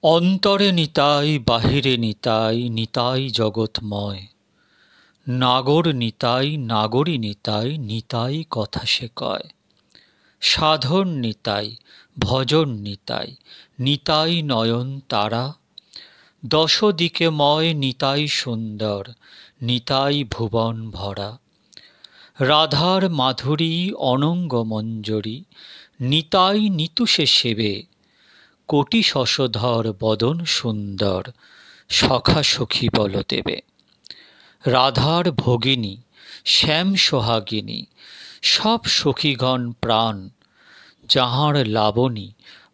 অন্তরে নিতাই বাহিরে নিতাই, নিতাই জগৎময়। নাগর নিতাই নাগরী নিতাই, নিতাই কথা সে কয়। সাধন নিতাই ভজন নিতাই, নিতাই নয়ন তারা। দশদিকে ময় নিতাই সুন্দর, নিতাই ভুবন ভরা। রাধার মাধুরী অনঙ্গ মঞ্জরি, নিতাই নিতুষে সেবে। কোটি শশধর বদন সুন্দর, সখা সখী বল দেবে। রাধার ভগিনী শ্যাম সোহাগিনী, সব সখীগণ প্রাণ। যাহার লাবণী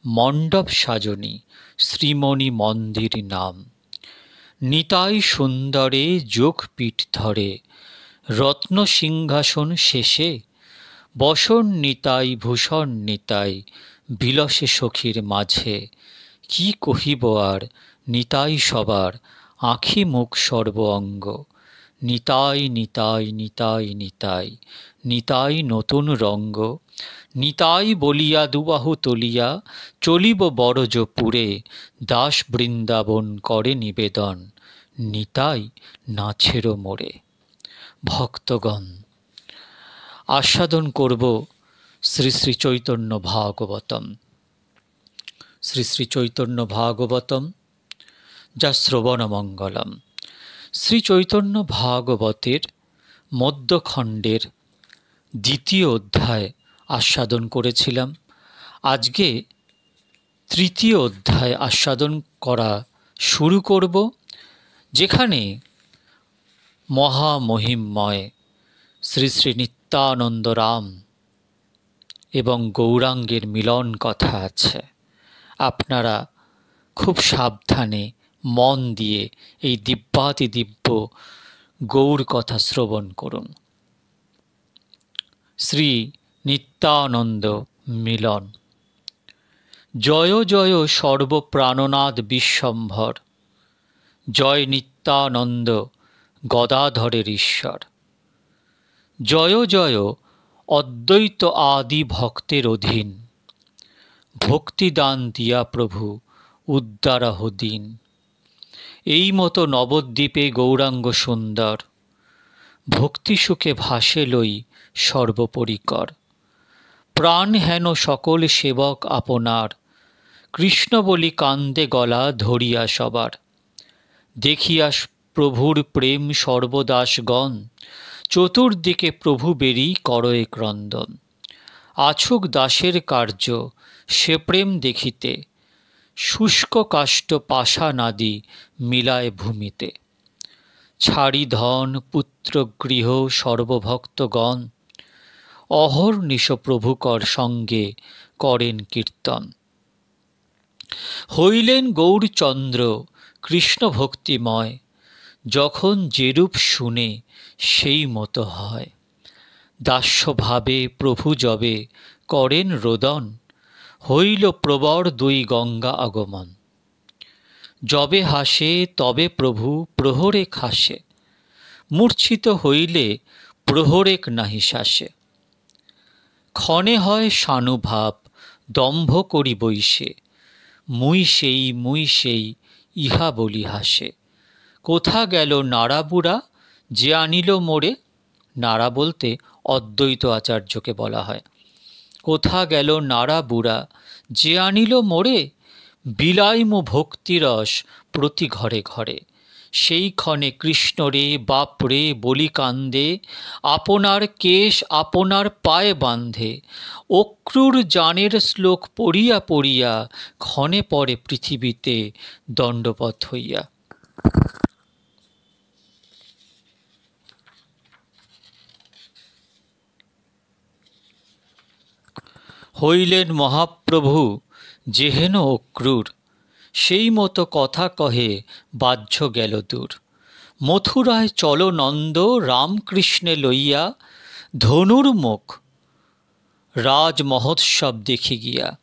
মণ্ডপ সাজনী, শ্রীমণি মন্দির নাম। নিতাই সুন্দরে যোগপীঠ ধরে, রত্ন সিংহাসন শেষে। বসন নিতাই ভূষণ নিতাই, বিলসে সখীর মাঝে। কি কহিব আর নিতাই সবার, আঁখি মুখ সর্ব অঙ্গ। নিতাই নিতাই নিতাই নিতাই, নিতাই নতুন রঙ্গ। নিতাই বলিয়া দুবাহু তুলিয়া, চলিব বরজপুরে। দাস বৃন্দাবন করে নিবেদন, নিতাই নাছের মোরে। ভক্তগণ, আস্বাদন করব শ্রী শ্রী চৈতন্য ভাগবতম। শ্রী শ্রী চৈতন্য ভাগবতম, যা শ্রবণমঙ্গলম। শ্রী চৈতন্য ভাগবতের মধ্যখণ্ডের দ্বিতীয় অধ্যায় আস্বাদন করেছিলাম। আজকে তৃতীয় অধ্যায় আস্বাদন করা শুরু করব, যেখানে মহামহিমময় শ্রী শ্রী নিত্যানন্দ রাম এবং গৌরাঙ্গের মিলন কথা আছে। আপনারা খুব সাবধানে মন দিয়ে এই দিব্যাতি দিব্য গৌর কথা শ্রবণ করুন। শ্রী নিত্যানন্দ মিলন। জয় জয় সর্বপ্রাণনাথ বিশ্বম্ভর, জয় নিত্যানন্দ গদাধরের ঈশ্বর। জয় জয় অদ্বৈত আদি ভক্তের অধীন, ভক্তিদান দিয়া প্রভু উদ্দারহ দিন। এই মতো নবদ্বীপে গৌরাঙ্গ সুন্দর, ভক্তি সুখে ভাসে লই সর্বপরিকর। প্রাণ হেন সকল সেবক আপনার, কৃষ্ণ বলি কান্দে গলা ধরিয়া সবার। দেখিয়া প্রভুর প্রেম সর্বদাসগণ, চতুর্দিকে প্রভু বেরি করয়ে ক্রন্দন। আছুক দাসের কার্য সে প্রেম দেখিতে, শুষ্ক কাষ্ঠ পাষাণাদি মিলায় ভূমিতে। ছাড়ি ধন পুত্র গৃহ সর্বভক্তগণ, অহর্নিশ প্রভুকর সঙ্গে করেন কীর্তন। হইলেন গৌরচন্দ্র কৃষ্ণ ভক্তিময়, যখন যেরূপ শুনে সেই মতো হয়। দাস্যভাবে প্রভু যবে করেন রোদন, হইল প্রবর দুই গঙ্গা আগমন। যবে হাসে তবে প্রভু প্রহরেক হাসে, মূর্ছিত হইলে প্রহরেক নাহি শাসে। ক্ষণে হয় সানুভাব দম্ভ করি বৈশে, মুই সেই ইহা বলি হাসে। কোথা গেল নাড়াবুড়া যে আনিল মোরে, নাড়া বলতে অদ্বৈত আচার্যকে বলা হয়। কোথা গেল নাড়াবুড়া যে আনিল মোরে, বিলাইমু ভক্তিরস প্রতি ঘরে ঘরে। সেই ক্ষণে কৃষ্ণরে বাপরে বলি কান্দে, আপনার কেশ আপনার পায়ে বাঁধে। অক্রূর জানের শ্লোক পড়িয়া পড়িয়া, ক্ষণে পরে পৃথিবীতে দণ্ডপথ হইয়া। হইলেন মহাপ্রভু যেহেন অক্রূর, সেই মতো কথা কহে বাহ্য গেল দূর। মথুরায় চল নন্দ রামকৃষ্ণে লইয়া, ধনুর মুখ রাজ মহোৎসব দেখি গিয়া।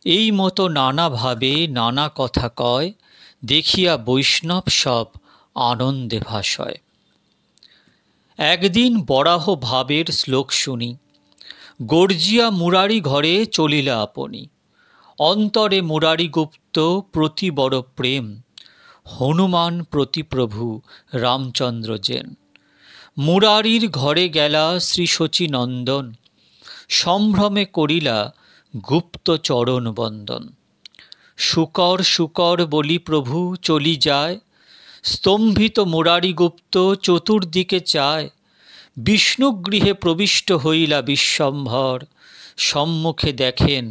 এই মতো নানাভাবে নানা কথা কয়, দেখিয়া বৈষ্ণব সব আনন্দে ভাসয়। একদিন বরাহ ভাবের শ্লোক শুনি, গর্জিয়া মুরারি ঘরে চলিলা আপনি। অন্তরে মুরারিগুপ্ত প্রতি বড় প্রেম, হনুমান প্রতি প্রভু রামচন্দ্র জেন। মুরারির ঘরে গেলা শ্রী শচীনন্দন, সম্ভ্রমে করিলা গুপ্ত চরণ বন্দন। শুকর শুকর বলি প্রভু চলি যায়, স্তম্ভিত মুরারিগুপ্ত চতুর্দিকে চায়। বিষ্ণুগৃহে প্রবিষ্ট হইলা বিশ্বম্ভর, সম্মুখে দেখেন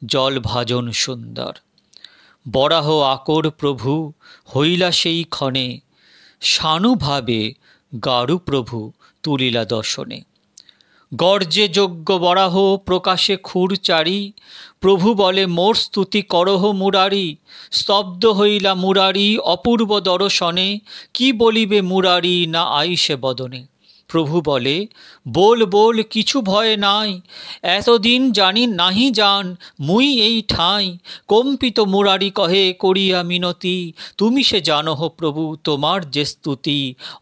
জলভাজন সুন্দর। বরাহ আকর প্রভু হইলা সেই ক্ষণে, সানুভাবে গারু প্রভু তুলিলা দর্শনে। গর্জে যজ্ঞ বরাহ প্রকাশে খুর চারি, প্রভু বলে মোর স্তুতি করহ মুরারি। স্তব্ধ হইলা মুরারি অপূর্ব দর্শনে, কি বলিবে মুরারি না আইসে বদনে। প্রভু বলে বল বল কিছু ভয় নাই, এতদিন জানি নাহি জান মুই এই ঠাঁই। কম্পিত মুরারি কহে করিয়া মিনতি, তুমি সে জানহ প্রভু তোমার যে স্তুতি।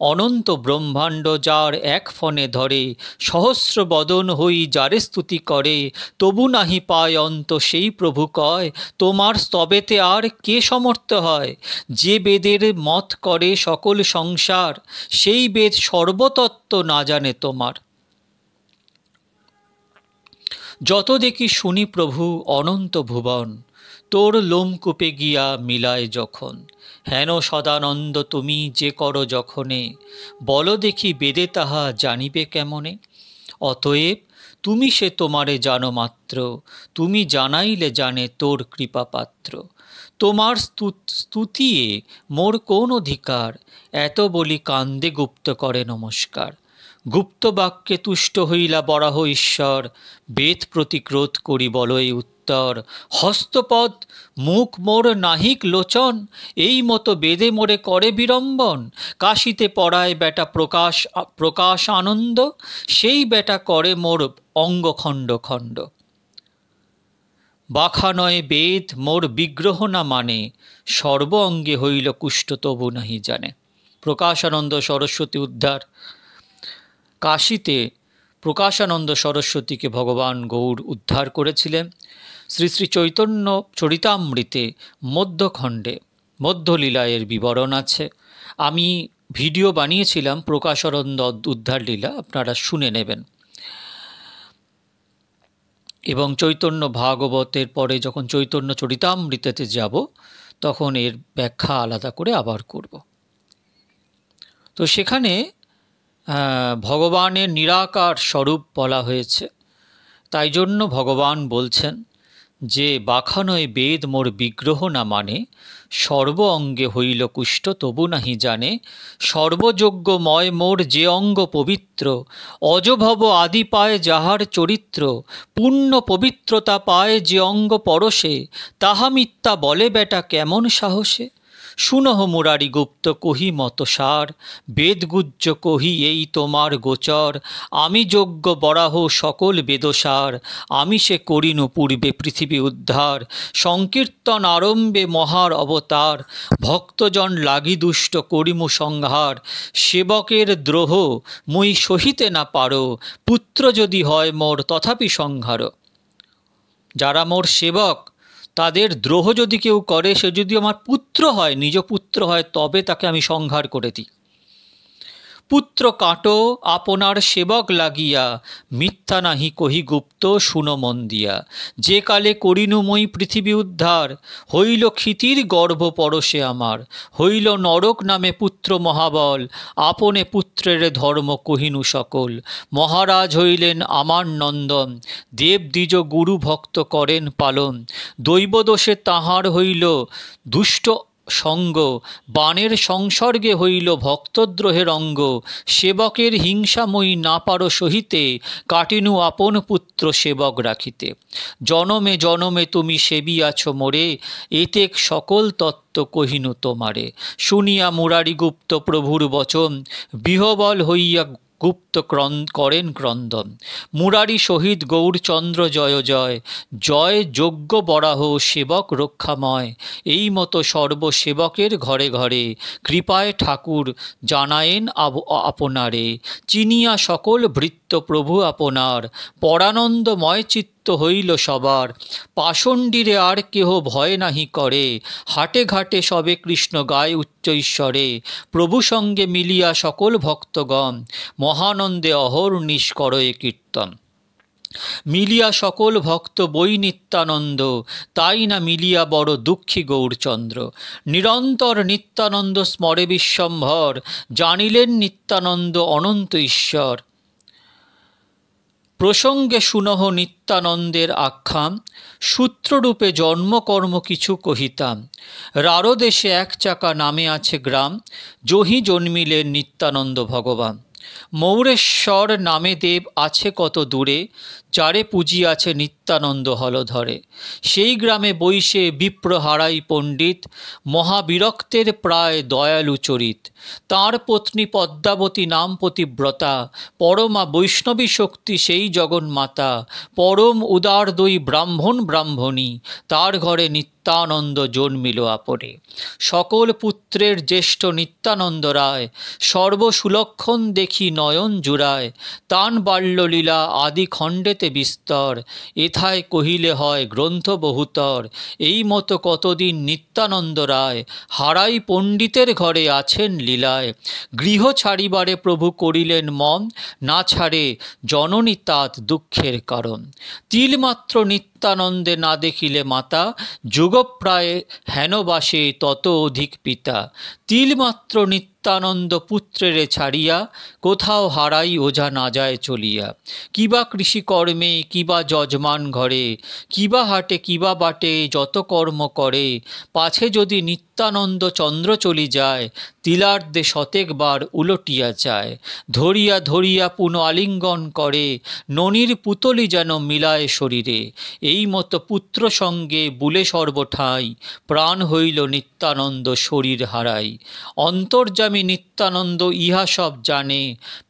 অনন্ত ব্রহ্মাণ্ড যার এক ফনে ধরে, সহস্র বদন হই যারে স্তুতি করে। তবু নাহি পায় অন্ত সেই প্রভু কয়, তোমার স্তবেতে আর কে সমর্থ হয়। যে বেদের মত করে সকল সংসার, সেই বেদ সর্বতত্ত্ব না জানে তোমার। যত দেখি শুনি প্রভু অনন্ত ভুবন, তোর লোমকূপে গিয়া মিলায় যখন। হেন সদানন্দ তুমি যে করো যখনে, বল দেখি বেদে তাহা জানিবে কেমনে। অতএব তুমি সে তোমারে জানো মাত্র, তুমি জানাইলে জানে তোর কৃপা পাত্র। তোমার স্তুতিয়ে মোর কোন অধিকার, এত বলি কান্দে গুপ্ত করে নমস্কার। গুপ্ত বাক্যে তুষ্ট হইলা বরাহ ঈশ্বর, বেদ প্রতি ক্রোধ করি বলো এই উত্তর। হস্তপদ মুখ মোর নাহিক লোচন, এই মতো বেদে মোরে করে বিড়ম্বন। কাশিতে পড়ায় বেটা প্রকাশ আনন্দ, সেই বেটা করে মোর অঙ্গ খণ্ড খণ্ড। বাখা নয় বেদ মোর বিগ্রহ না মানে, সর্ব অঙ্গে হইল কুষ্ঠ তবু নাহি জানে। প্রকাশানন্দ সরস্বতী উদ্ধার। কাশীতে প্রকাশানন্দ সরস্বতীকে ভগবান গৌর উদ্ধার করেছিলেন। শ্রী শ্রী চৈতন্য চরিতামৃতে মধ্যখণ্ডে মধ্যলীলা এর বিবরণ আছে। আমি ভিডিও বানিয়েছিলাম প্রকাশানন্দ উদ্ধার লীলা, আপনারা শুনে নেবেন। এবং চৈতন্য ভাগবতের পরে যখন চৈতন্য চরিতামৃতেতে যাব, তখন এর ব্যাখ্যা আলাদা করে আবার করব। তো সেখানে ভগবানের নিরাকার স্বরূপ বলা হয়েছে। তাই জন্য ভগবান বলছেন যে বাখানয় বেদ মোর বিগ্রহ না মানে, সর্ব অঙ্গে হইল কুষ্ঠ তবু নাহি জানে। সর্বযজ্ঞময় মোর যে অঙ্গ পবিত্র, অজভব আদি পায় যাহার চরিত্র। পূর্ণ পবিত্রতা পায় যে অঙ্গ পরশে, তাহা মিথ্যা বলে বেটা কেমন সাহসে। শুনহ মুরারি গুপ্ত কহি মত সার, বেদগুজ্জ কহি এই তোমার গোচর। আমি যজ্ঞ বরাহ সকল বেদসার, আমি সে করিনু পূর্বে পৃথিবী উদ্ধার। সংকীর্তন আরম্ভে মহার অবতার, ভক্তজন লাগি দুষ্ট করিমু সংহার। সেবকের দ্রোহ মুই সহিতে না পারো, পুত্র যদি হয় মোর তথাপি সংহার। যারা মোর সেবক তাদের দ্রোহ যদি কেউ করে, সে যদি আমার পুত্র হয়, নিজ পুত্র হয়, তবে তাকে আমি সংহার করে দিই। পুত্র কাটো আপনার সেবক লাগিয়া, মিথ্যা নাহি কহি গুপ্ত শুনো মন দিয়া। যে কালে করিনু মই পৃথিবী উদ্ধার, হইল ক্ষিতির গর্ভ পরশে আমার। হইল নরক নামে পুত্র মহাবল, আপনে পুত্রের ধর্ম কহিনু সকল। মহারাজ হইলেন আমার নন্দন, দেব দ্বিজ গুরু ভক্ত করেন পালন। দৈবদোষে তাহার হইল দুষ্ট সঙ্গ, বাণের সংসর্গে হইল ভক্তদ্রোহের অঙ্গ। সেবকের হিংসাময়ী না পারো সহিতে, কাটিনু আপন পুত্র সেবক রাখিতে। জনমে জনমে তুমি সেবিয়াছ মোরে, এতেক সকল তত্ত্ব কহিনু তোমারে। শুনিয়া মুরারিগুপ্ত প্রভুর বচন, বিহবল হইয়া গুপ্ত করেন ক্রন্দন। মুরারি শহীদ গৌরচন্দ্র জয় জয়, জয় যজ্ঞ বরাহ সেবক রক্ষাময়। এই মতো সর্বসেবকের ঘরে ঘরে, কৃপায় ঠাকুর জানায়েন আপনারে। চিনিয়া সকল ভৃত্য প্রভু আপনার, পরানন্দময় চিত্ত হইল সবার। পাষণ্ডীরে আর কেহ ভয় নাহি করে, হাটে ঘাটে সবে কৃষ্ণ গায় উচ্চ ঈশ্বরে। প্রভু সঙ্গে মিলিয়া সকল ভক্তগণ, মহানন্দে অহর্নিশ করয়ে কীর্তন। মিলিয়া সকল ভক্ত বই নিত্যানন্দ, তাই না মিলিয়া বড় দুঃখী গৌরচন্দ্র। নিরন্তর নিত্যানন্দ স্মরে বিশ্বম্ভর, জানিলেন নিত্যানন্দ অনন্ত ঈশ্বর। প্রসঙ্গে শুনহ নিত্যানন্দের আখ্যান, সূত্ররূপে জন্মকর্ম কিছু কহিতাম। রারদেশে এক চাকা নামে আছে গ্রাম, জহি জন্মিলেন নিত্যানন্দ ভগবান। মৌরেশ্বর নামে দেব আছে কত দূরে, যারে পুজিয়াছে নিত্যানন্দ হলধরে। সেই গ্রামে বৈশে বিপ্র হারাই পণ্ডিত, মহাবিরক্তের প্রায় দয়ালু চরিত। তাঁর পত্নী পদ্মাবতী নাম পতিব্রতা, পরমা বৈষ্ণবী শক্তি সেই জগন্মাতা। পরম উদার দুই ব্রাহ্মণ ব্রাহ্মণী, তার ঘরে নিত্যানন্দ জন্মিল আপরে। সকল পুত্রের জ্যেষ্ঠ নিত্যানন্দ রায়, সর্বসুলক্ষণ দেখি নয়ন জুড়ায়। তান বাল্যলীলা আদি খণ্ডেতে বিস্তর, এথায় কহিলে হয় গ্রন্থ বহুতর। এই মতো কতদিন নিত্যানন্দ রায়, হারাই পণ্ডিতের ঘরে আছেন লীলায়। গৃহ ছাড়িবারে প্রভু করিলেন মন, না ছাড়ে জননী তাত দুঃখের কারণ। তিলমাত্র নিত্যানন্দে না দেখিলে মাতা, যুগপ্রায়ে হেনবাসে তত অধিক পিতা। তিলমাত্র নিত্যানন্দ পুত্রেরে ছাড়িয়া, কোথাও হারাই ওঝা না যায় চলিয়া। কিবা কৃষিকর্মে, কিবা যজমান ঘরে, কিবা হাটে কিবা বাটে যত কর্ম করে। পাছে যদি নিত্যানন্দ চন্দ্র চলি যায়, তিলার্ধে শতেকবার উলটিয়া যায়। ধরিয়া ধরিয়া পুনঃ আলিঙ্গন করে, ননির পুতলি যেন মিলায় শরীরে। এই মতো পুত্র সঙ্গে বুলে সর্বঠাই, প্রাণ হইল নিত্যানন্দ শরীর হারাই। অন্তর্যামী নিত্যানন্দ ইহা সব জানে,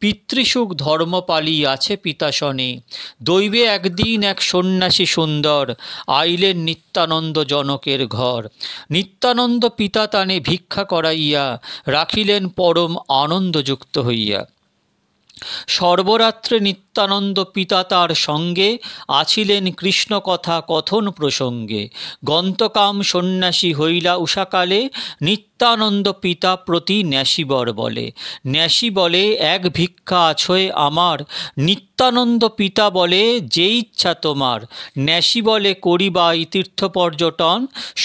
পিতৃসুখ ধর্মপালী আছে পিতাসনে। দৈবে একদিন এক সন্ন্যাসী সুন্দর, আইলেন নিত্যানন্দ জনকের ঘর। নিত্যানন্দ পিতা তানে ভিক্ষা করাইয়া, রাখিলেন পরম আনন্দযুক্ত হইয়া। সর্বরাত্রে নিত্যানন্দ পিতা তার সঙ্গে, আছিলেন কৃষ্ণ কথা কথন প্রসঙ্গে। গন্তকাম সন্ন্যাসী হইলা উষাকালে, নিত্যানন্দ পিতা প্রতি ন্যাসীবর বলে। ন্যাসী বলে এক ভিক্ষা আছয় আমার, নিত্যানন্দ পিতা বলে যে ইচ্ছা তোমার। ন্যাসী বলে করিবাই তীর্থ পর্যটন,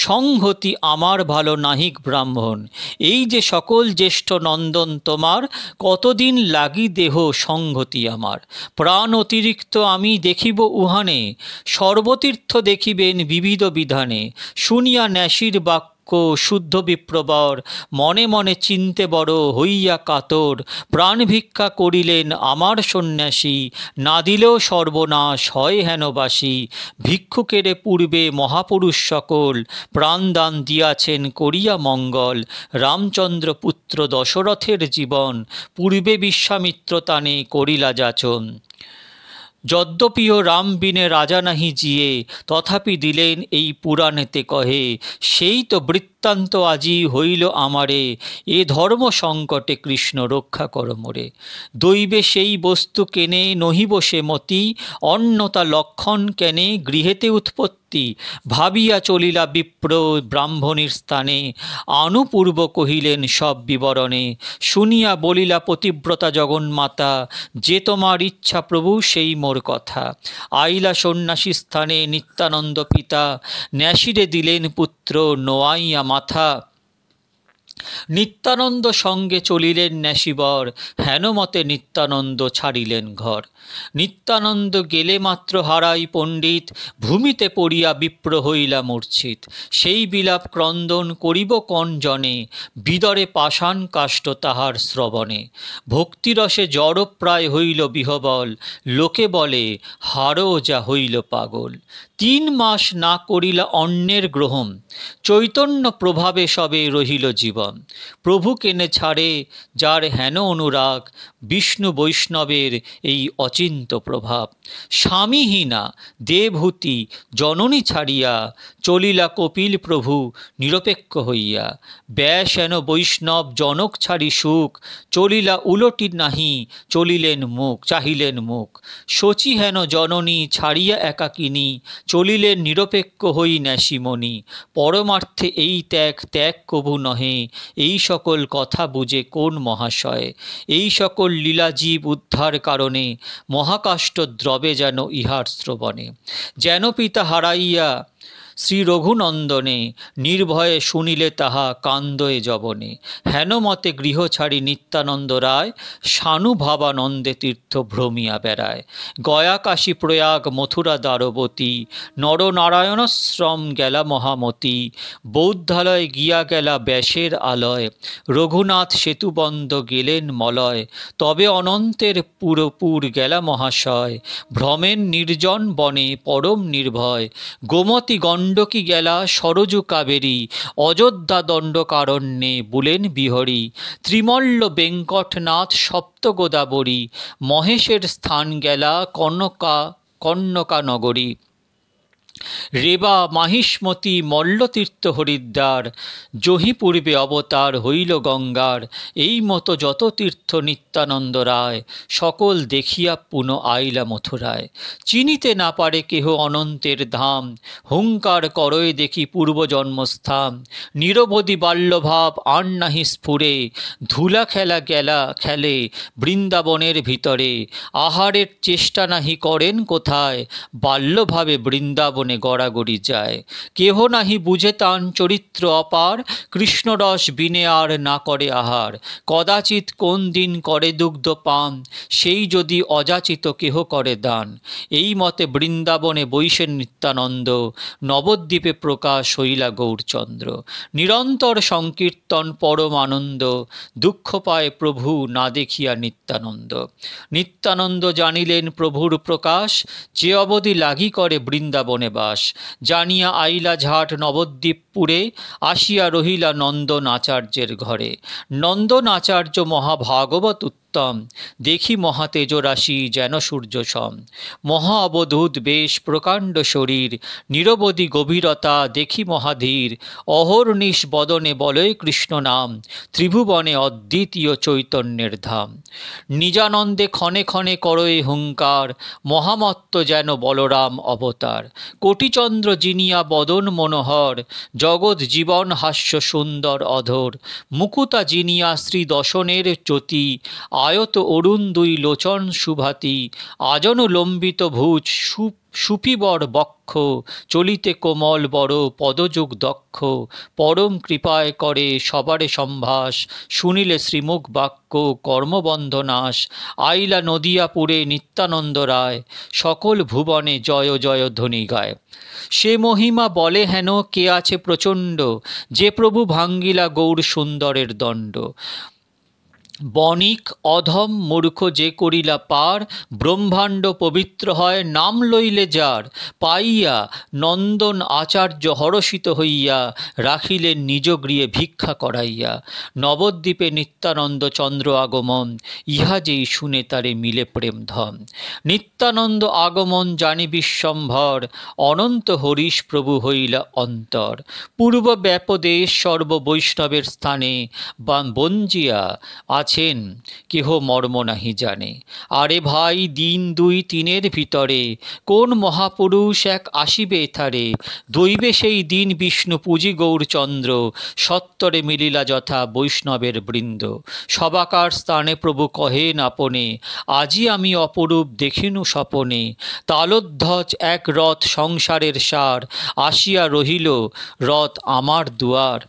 সংহতি আমার ভালো নাহিক ব্রাহ্মণ। এই যে সকল জ্যেষ্ঠ নন্দন তোমার, কতদিন লাগি দেহ সংহতি আমার। প্রাণ অতিরিক্ত আমি দেখিব উহানে, সর্বতীর্থ দেখিবেন বিবিধ বিধানে। শুনিয়া ন্যাসীর বাক্য শুদ্ধ বিপ্রবর, মনে মনে চিনতে বড় হইয়া কাতর। প্রাণ ভিক্ষা করিলেন আমার সন্ন্যাসী, না দিলেও সর্বনাশ হয় হেনবাসী। ভিক্ষুকেরে পূর্বে মহাপুরুষ সকল, প্রাণদান দিয়াছেন করিয়া মঙ্গল। রামচন্দ্র পুত্র দশরথের জীবন, পূর্বে বিশ্বামিত্র তানে করিলা যাচন। যদ্যপিও রাম বিনে রাজা নাহি জিয়ে, তথাপি দিলেন এই পুরাণেতে কহে। সেই তো বৃত্তান্ত আজি হইল আমারে, এ ধর্ম সংকটে কৃষ্ণ রক্ষা কর মোরে। দৈবে সেই বস্তু কেনে নহিব সে মতি, অন্যতা লক্ষণ কেনে গৃহেতে উৎপত্তি। ভাবিয়া চলিলা বিপ্র ব্রাহ্মণীর স্থানে, আনুপূর্ব কহিলেন সব বিবরণে। শুনিয়া বলিলা পতিব্রতা জগন্মাতা, যে তোমার ইচ্ছা প্রভু সেই মোর কথা। আইলা সন্ন্যাসী স্থানে নিত্যানন্দ পিতা, ন্যাসীরে দিলেন পুত্র নোয়াইয়া মাথা। নিত্যানন্দ সঙ্গে চলিলেন ন্যাসীবর, হেনমতে নিত্যানন্দ ছাড়িলেন ঘর। নিত্যানন্দ গেলে মাত্র হারাই পণ্ডিত, ভূমিতে পড়িয়া বিপ্র হইলা মূর্ছিত। সেই বিলাপ ক্রন্দন করিব কন জনে, বিদরে পাষাণ কাষ্ঠ তাহার শ্রবণে। ভক্তিরসে জড়প্রায় হইল বিহবল, লোকে বলে হারও যা হইল পাগল। 3 মাস না করিলা অন্যের গ্রহণ, চৈতন্য প্রভাবে সবে রহিল জীবন। প্রভু কেনে ছাড়ে যার হেন অনুরাগ, বিষ্ণু বৈষ্ণবের এই অচিন্ত প্রভাব। স্বামীহীনা দেবহূতি জননী ছাড়িয়া চলিলা কপিল প্রভু নিরপেক্ষ হইয়া। ব্যাস হেন বৈষ্ণব জনক ছাড়ি সুখ, চলিলা উলটি নাহি চাহিলেন মুখ। শচী হেন জননী ছাড়িয়া একাকিনী, চলিলেন নিরপেক্ষ হই ন্যাসিমণি। পরমার্থে এই ত্যাগ কভু নহে, এই সকল কথা বুঝে কোন মহাশয়। এই সকল লীলাজীব উদ্ধার কারণে, মহাকাষ্ট দ্রবে যেন ইহার শ্রবণে। যেন পিতা হারাইয়া শ্রী রঘুনন্দনে, নির্ভয়ে শুনিলে তাহা কান্দয়ে যবনে। হেন মতে গৃহ ছাড়ি নিত্যানন্দ রায়, সানুভাবানন্দে তীর্থ ভ্রমিয়া বেড়ায়। গয়া কাশী প্রয়াগ মথুরা দ্বারবতী, নরনারায়ণাশ্রম গেলা মহামতি। বৌদ্ধালয় গিয়া গেলা ব্যাসের আলয়, রঘুনাথ সেতুবন্ধ গেলেন মলয়। তবে অনন্তের পুর গেলা মহাশয়, ভ্রমেন নির্জন বনে পরম নির্ভয়। গোমতী গণ্ডকী গেলা সরজু কাবেরী, অযোধ্যা দণ্ডকারণ্যে বুলেন বিহরী। ত্রিমল্ল বেঙ্কটনাথ সপ্ত গোদাবরী, মহেশের স্থান গেলা কনকা নগরী। রেবা মাহিষ্মতি মল্লতীর্থ হরিদ্বার, জহি পূর্বে অবতার হইল গঙ্গার। এই মতো যত তীর্থ নিত্যানন্দ রায়, সকল দেখিয়া পুনঃ আইলা মথুরায়। চিনিতে না পারে কেহ অনন্তের ধাম, হুঙ্কার করয়ে দেখি পূর্বজন্মস্থান। নিরবধি বাল্যভাব আর নাহি স্ফুরে, ধুলা খেলে বৃন্দাবনের ভিতরে। আহারের চেষ্টা নাহি করেন কোথায়, বাল্যভাবে বৃন্দাবনে গড়াগড়ি যায়। কেহ নাহি বুঝে তান চরিত্র অপার, কৃষ্ণরস বিনে আর না করে আহার। কদাচিৎ কোন দিন করে দুগ্ধ পান, সেই যদি অযাচিত কেহ করে দান। এই মতে বৃন্দাবনে বৈশেন নিত্যানন্দ, নবদ্বীপে প্রকাশ হইলা গৌরচন্দ্র। নিরন্তর সংকীর্তন পরম আনন্দ, দুঃখ পায় প্রভু না দেখিয়া নিত্যানন্দ। নিত্যানন্দ জানিলেন প্রভুর প্রকাশ, যে অবধি লাগি করে বৃন্দাবনে বাস। জানিয়া আইলা ঝাট নবদ্বীপপুরে, আসিয়া রহিলা নন্দন আচার্যের ঘরে। নন্দন আচার্য মহাভাগবত উত্তম, দেখি মহাতেজরাশি যেন সূর্য সম। মহা অবধূত বেশ প্রকাণ্ড শরীর, নিরবধি গভীরতা দেখি মহাধীর। অহর্নিশ বদনে বলয় কৃষ্ণ নাম, ত্রিভুবনে অদ্বিতীয় চৈতন্যের ধাম। নিজানন্দে ক্ষণে ক্ষণে করয়ে হুঙ্কার, মহামত্ত যেন বলরাম অবতার। কোটিচন্দ্র জিনিয়া বদন মনোহর, জগৎ জীবন হাস্য সুন্দর অধর। মুকুতা জিনিয়া শ্রী দশনের জ্যোতি, আয়ত অরুণ দুই লোচন সুভাতি। আজন লম্বিত ভুজ সুপিবর বক্ষ, চলিতে কোমল বড় পদযুগ দক্ষ। পরম কৃপায় করে সবারে সম্ভাস, শুনিলে শ্রীমুখ বাক্য কর্মবন্ধ নাশ। আইলা নদিয়াপুরে নিত্যানন্দ রায়, সকল ভুবনে জয় জয় ধ্বনি গায়। সে মহিমা বলে হেন কে আছে প্রচণ্ড, যে প্রভু ভাঙ্গিলা গৌর সুন্দরের দণ্ড। বণিক অধম মূর্খ যে করিলা পার, ব্রহ্মাণ্ড পবিত্র হয় নাম লইলে যার। পাইয়া নন্দন আচার্য হরষিত হইয়া, রাখিলেন নিজ গৃহে ভিক্ষা করাইয়া। নবদ্বীপে নিত্যানন্দ চন্দ্র আগমন, ইহা যেই শুনে তারে মিলে প্রেম ধন। নিত্যানন্দ আগমন জানি বিশ্বম্ভর, অনন্ত হরিশ প্রভু হইলা অন্তর। পূর্ব ব্যাপদেশ সর্ব বৈষ্ণবের স্থানে, বঞ্জিয়া আছেন কেহ মর্ম নাহি জানে। আরে ভাই দিন দুই তিনের ভিতরে, কোন মহাপুরুষ এক আসিবে এথারে। দৈবে সেই দিন বিষ্ণু পুজি গৌরচন্দ্র, সত্তরে মিলিলা যথা বৈষ্ণবের বৃন্দ। সবাকার স্থানে প্রভু কহেন আপনে, আজি আমি অপরূপ দেখিনু স্বপনে। তালোধ্বজ এক রথ সংসারের সার, আসিয়া রহিল রথ আমার দুয়ার।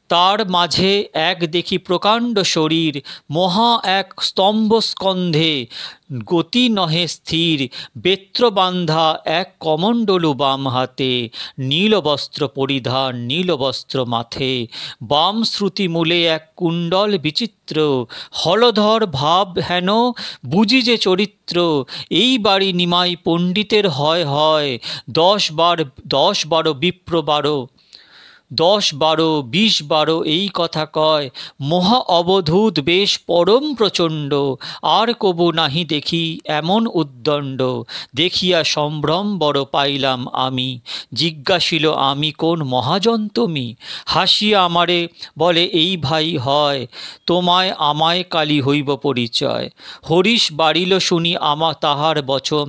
তার মাঝে এক দেখি প্রকাণ্ড শরীর, মহা এক স্তম্ভ স্কন্ধে গতি নহে স্থির। বেত্রবান্ধা এক কমণ্ডলু বাম হাতে, নীল বস্ত্র পরিধান নীল বস্ত্র মাথে। বাম শ্রুতি মূলে এক কুণ্ডল বিচিত্র, হলধর ভাব হেন বুঝি যে চরিত্র। এই বাড়ি নিমাই পণ্ডিতের হয় হয়, 10-12 বিপ্র 12 10-12-20 এই কথা কয়, মহা অবধূত বেশ পরম প্রচণ্ড, আর কবু নাহি দেখি এমন উদ্দণ্ড। দেখিয়া সম্ভ্রম বড় পাইলাম আমি, জিজ্ঞাসিল আমি কোন মহাজন তুমি। হাসিয়া আমারে বলে এই ভাই হয়, তোমায় আমায় কালী হইব পরিচয়। হরিশ বাড়িল শুনি তাহার বচন,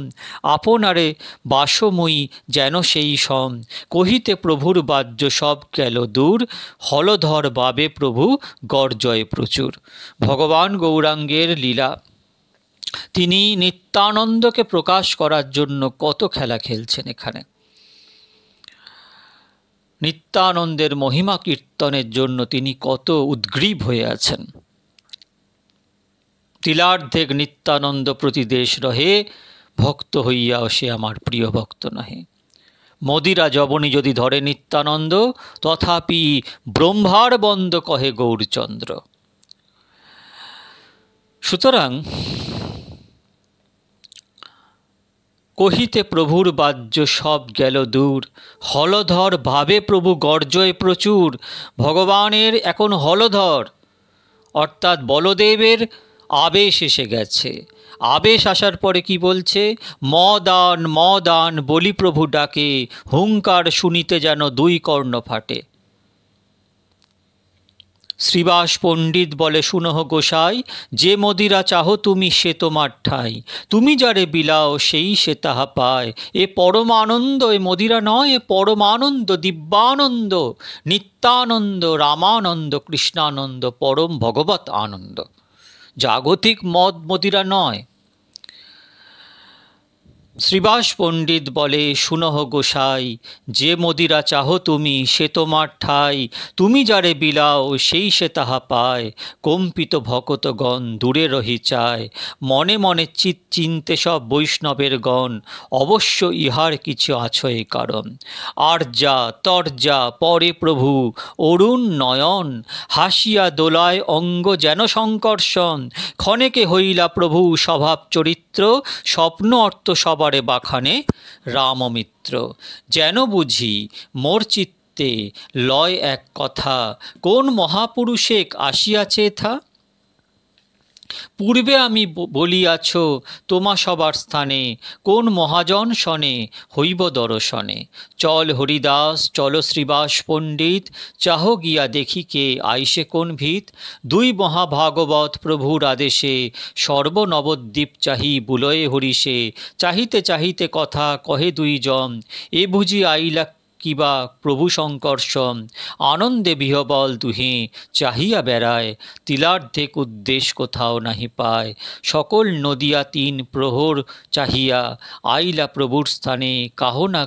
আপনারে বাসময়ী যেন সেই সম। কহিতে প্রভুর বাহ্য সব গেল দূর, হলধর বাবে প্রভু গর্জয় প্রচুর। ভগবান গৌরাঙ্গের লীলা, তিনি নিত্যানন্দকে প্রকাশ করার জন্য কত খেলা খেলছেন এখানে। নিত্যানন্দের মহিমা কীর্তনের জন্য তিনি কত উদ্গ্রীব হয়ে আছেন। তিলার্ধেক নিত্যানন্দ প্রতিদেশ রহে, ভক্ত হইয়াও সে আমার প্রিয় ভক্ত নহে। মদিরা জবনী যদি ধরে নিত্যানন্দ, তথাপি ব্রহ্মার বন্দ কহে গৌরচন্দ্র। সুতরাং কহিতে প্রভুর বাহ্য সব গেল দূর, হলধর ভাবে প্রভু গর্জয় প্রচুর। ভগবানের এখন হলধর অর্থাৎ বলদেবের আবেশ এসে গেছে। আবেশ আসার পরে কি বলছে, মদান মদান বলি প্রভু ডাকে, হুঙ্কার শুনিতে যেন দুই কর্ণ ফাটে। শ্রীবাস পণ্ডিত বলে শুনহ গোসাই, যে মদিরা চাহ তুমি সে তোমার ঠাই, তুমি যারে বিলাও সেই সে তাহা পায়। এ পরম আনন্দ, এ মদিরা নয়, এ পরম আনন্দ, দিব্যানন্দ, নিত্যানন্দ, রামানন্দ, কৃষ্ণানন্দ, পরম ভগবত আনন্দ, জাগতিক মদ মদিরা নয়। শ্রীবাস পণ্ডিত বলে শুনহ গোসাই, যে মদিরা চাহ তুমি সে তোমার ঠাই, তুমি যারে বিলাও সেই সে তাহা পায়। কম্পিত ভকতগণ দূরে রহি চায়, মনে মনে চিনতে সব বৈষ্ণবের গণ, অবশ্য ইহার কিছু আছয় কারণ। আর যা তর যা পরে প্রভু অরুণ নয়ন, হাসিয়া দোলায় অঙ্গ যেন সংকর্ষণ। ক্ষণেকে হইলা প্রভু স্বভাব চরিত্র, স্বপ্ন অর্থ সবারে বাখানে রামমিত্র। যেন বুঝি মোর চিত্তে লয় এক কথা, কোন মহাপুরুষে আসিয়াছে থা। পূর্বে আমি বলিয়াছ তোমা সবার স্থানে, কোন মহাজন শনে হইব দর্শনে। চল হরিদাস চল শ্রীবাস পণ্ডিত, চাহ গিয়া দেখি কে আইসে কোন ভিত। দুই মহাভাগবত প্রভুর আদেশে, সর্বনবদ্বীপ চাহি বুলয়ে হরিষে। চাহিতে চাহিতে কথা কহে দুইজন, এ বুঝি আইলা কিবা প্রভু শঙ্কর্ষণ। আনন্দে বিহবল দুহে চাহিয়া বেড়ায়, তিলার্ধেক উদ্দেশ কোথাও নাহি পায়। সকল নদিয়া 3 প্রহর চাহিয়া, আইলা প্রভুর স্থানে কাহো না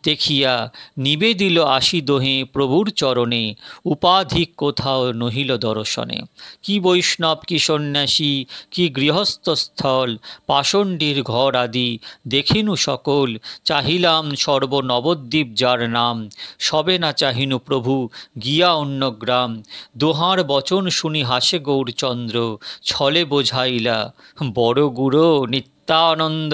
দেখিয়া। নিবেদিল আশি দোহে প্রভুর চরণে, উপাধিক কোথাও নহিল দর্শনে। কি বৈষ্ণব কি সন্ন্যাসী কি গৃহস্থস্থল, পাষণ্ডীর ঘর আদি দেখিনু সকল। চাহিলাম সর্বনবদ্বীপ যার নাম, সবে না চাহিনু প্রভু গিয়া অন্য গ্রাম। দোহার বচন শুনি হাসে গৌরচন্দ্র, ছলে বোঝাইলা বড় গুরু নিত্যানন্দ।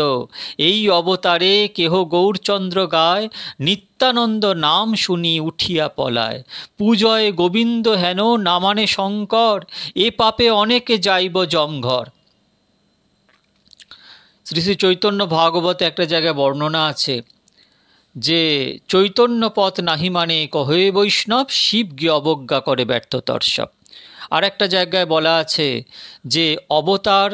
এই অবতারে কেহ গৌরচন্দ্র গায়, নিত্যানন্দ নাম শুনি উঠিয়া পলায়। পূজয় গোবিন্দ হেন নামানে শঙ্কর, এ পাপে অনেকে যাইব জমঘর। শ্রী শ্রী চৈতন্য ভাগবতে একটা জায়গায় বর্ণনা আছে যে চৈতন্য পথ নাহি মানে কহে বৈষ্ণব, শিব গিয়ে অবজ্ঞা করে ব্যর্থতর্ষব। আর একটা জায়গায় বলা আছে যে অবতার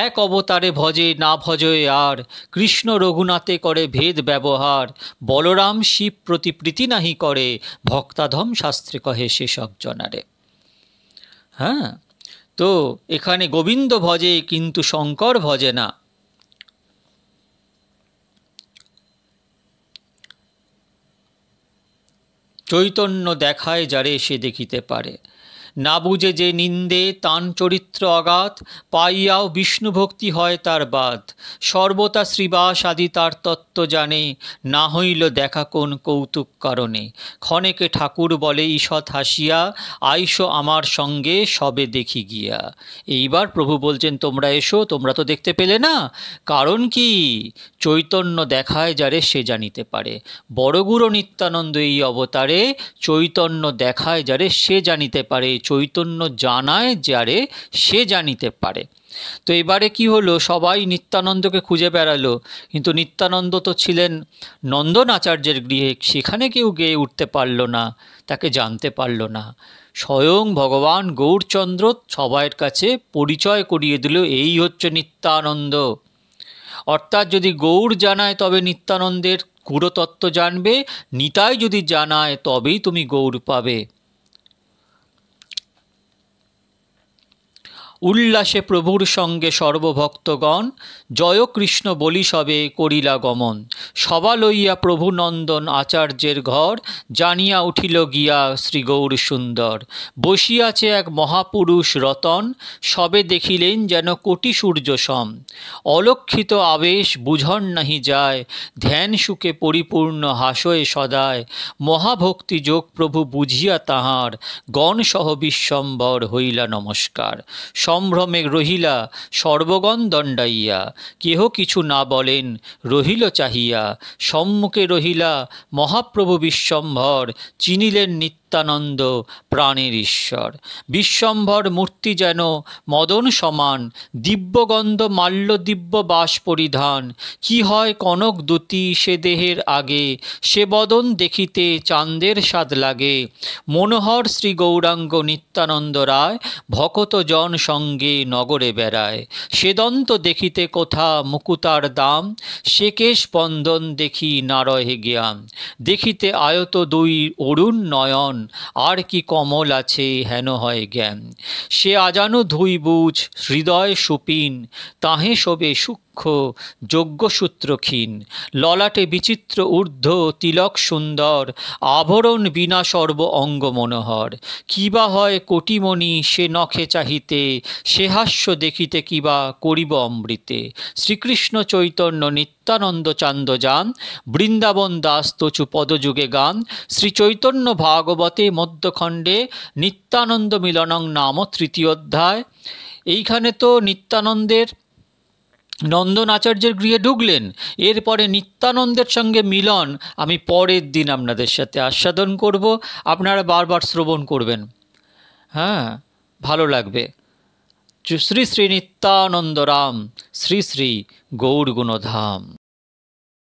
এক অবতারে ভজে না ভজয়ে আর, কৃষ্ণ রঘুনাথে করে ভেদ ব্যবহার। বলরাম শিব প্রতি প্রীতি নাহি করে, ভক্তাধম শাস্ত্রে কহে সেসব জনারে। হ্যাঁ, তো এখানে গোবিন্দ ভজে কিন্তু শঙ্কর ভজে না। চৈতন্য দেখায় যারে সে দেখিতে পারে, না বুঝে যে নিন্দে তান চরিত্র অগাধ, পাইয়াও বিষ্ণু ভক্তি হয় তার বাদ। সর্বতা শ্রীবাস আদি তার তত্ত্ব জানে, না হইল দেখা কোন কৌতুক কারণে। ক্ষণেকে ঠাকুর বলে ঈষৎ হাসিয়া, আইসো আমার সঙ্গে সবে দেখি গিয়া। এইবার প্রভু বলছেন তোমরা এসো, তোমরা তো দেখতে পেলে না, কারণ কি? চৈতন্য দেখায় যারে সে জানিতে পারে। বড়গুরু নিত্যানন্দ এই অবতারে চৈতন্য দেখায় যারে সে জানিতে পারে, চৈতন্য জানায় যারে সে জানিতে পারে। তো এবারে কি হলো, সবাই নিত্যানন্দকে খুঁজে বেড়ালো, কিন্তু নিত্যানন্দ তো ছিলেন নন্দন আচার্যের গৃহে, সেখানে কেউ গিয়ে উঠতে পারল না, তাকে জানতে পারল না। স্বয়ং ভগবান গৌরচন্দ্র সবাইয়ের কাছে পরিচয় করিয়ে দিল, এই হচ্ছে নিত্যানন্দ। অর্থাৎ যদি গৌর জানায় তবে নিত্যানন্দের গুরুতত্ত্ব জানবে, নিতাই যদি জানায় তবেই তুমি গৌর পাবে। উল্লাসে প্রভুর সঙ্গে সর্বভক্তগণ, জয় কৃষ্ণ বলি সবে করিলা গমন। সবা লইয়া প্রভু নন্দন আচার্যের ঘর, জানিয়া উঠিল গিয়া শ্রী গৌর সুন্দর। বসিয়াছে এক মহাপুরুষ রতন, সবে দেখিলেন যেন কোটি সূর্য সম। অলক্ষিত আবেশ বুঝন নাহি যায়, ধ্যান সুখে পরিপূর্ণ হাসয়ে সদায়। মহাভক্তি যোগ প্রভু বুঝিয়া তাহার, গণ সহ বিশ্বম্বর হইলা নমস্কার। সম্ভ্রমে রহিলা সর্বগণ দণ্ডাইয়া, কেহ কিছু না বলেন রহিল চাহিয়া। সম্মুখে রহিলা মহাপ্রভু বিশ্বম্ভর, চিনিলেন নিত্যানন্দ প্রাণের ঈশ্বর। বিশ্বম্ভর মূর্তি যেন মদন সমান, দিব্যগন্ধ মাল্য দিব্য বাস পরিধান। কি হয় কনক দ্যুতি সে দেহের আগে, সে বদন দেখিতে চাঁদের স্বাদ লাগে। মনোহর শ্রী গৌরাঙ্গ নিত্যানন্দ রায়, ভকত জন সঙ্গে নগরে বেড়ায়। সে দন্ত দেখিতে কোথা মুকুতার দাম, সে কেশ বন্ধন দেখি না রহে জ্ঞান। দেখিতে আয়ত দুই অরুণ নয়ন, আর কি কমল আছে হেন হয় জ্ঞান। সে আজানু ধুই বুঝ হৃদয় সুপিন, তাহে শোবে সূক্ষ্ম যজ্ঞসূত্র ক্ষীণ। ললাটে বিচিত্র ঊর্ধ্ব তিলক সুন্দর, আভরণ বিনা সর্ব অঙ্গ মনোহর। কিবা হয় কোটিমণি সে নখে চাহিতে, সে হাস্য দেখিতে কিবা করিব অমৃতে। শ্রীকৃষ্ণ চৈতন্য নিত্যানন্দ চান্দ যান, বৃন্দাবন দাস তচু পদযুগে গান। শ্রী চৈতন্য ভাগবতে মধ্যখণ্ডে, নিত্যানন্দ মিলনং নাম তৃতীয় অধ্যায়। এইখানে তো নিত্যানন্দের নন্দন আচার্যের গৃহে ঢুকলেন, এরপরে নিত্যানন্দের সঙ্গে মিলন আমি পরের দিন আপনাদের সাথে আস্বাদন করব। আপনারা বারবার শ্রবণ করবেন, হ্যাঁ, ভালো লাগবে। শ্রী শ্রী নিত্যানন্দ রাম, শ্রী শ্রী গৌর গুণধাম।